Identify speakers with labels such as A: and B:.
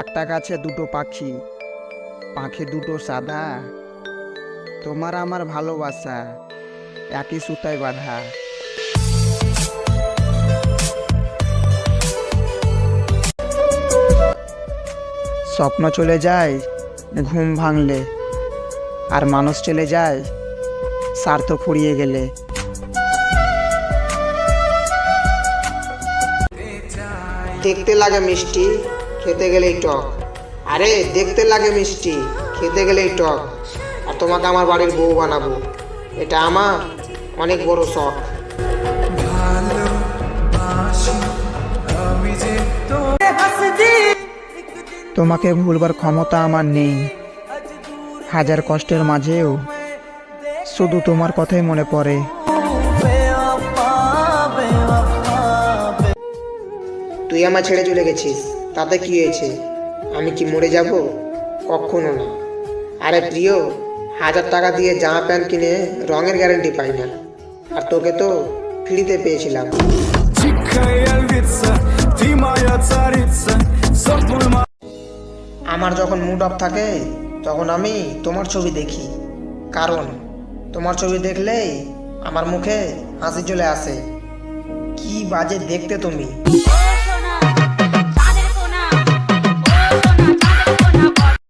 A: একটা গাছে দুটো পাখি, পাখি দুটো সাদা, তোমার আমার ভালোবাসা একই সুতায় বাঁধা। স্বপ্ন চলে যায় ঘুম ভাঙলে, আর মানুষ চলে যায় স্বার্থ ফুরিয়ে গেলে। দেখতে লাগে মিষ্টি, খেতে গেলেই টক। আরে দেখতে লাগে মিষ্টি, খেতে গেলেই টক। আর তোমাকে আমার বাড়ির বউ বানাবো, এটা আমার অনেক বড় শখ। তোমাকে ভুলবার ক্ষমতা আমার নেই, হাজার কষ্টের মাঝেও শুধু তোমার কথাই মনে পড়ে। তুই আমার ছেড়ে চলে গেছিস, তাতে কি হয়েছে? আমি কি মরে যাব? কখনো না। আরে প্রিয়, 1000 টাকা দিয়ে জামা প্যান্ট কিনে রঙের গ্যারান্টি পাই না, আর তোকে তো ফ্রিতে পেয়েছিলাম। আমার যখন মুড অফ থাকে তখন আমি তোমার ছবি দেখি, কারণ তোমার ছবি দেখলেই আমার মুখে হাসি চলে আসে। কি বাজে দেখতে তুমি।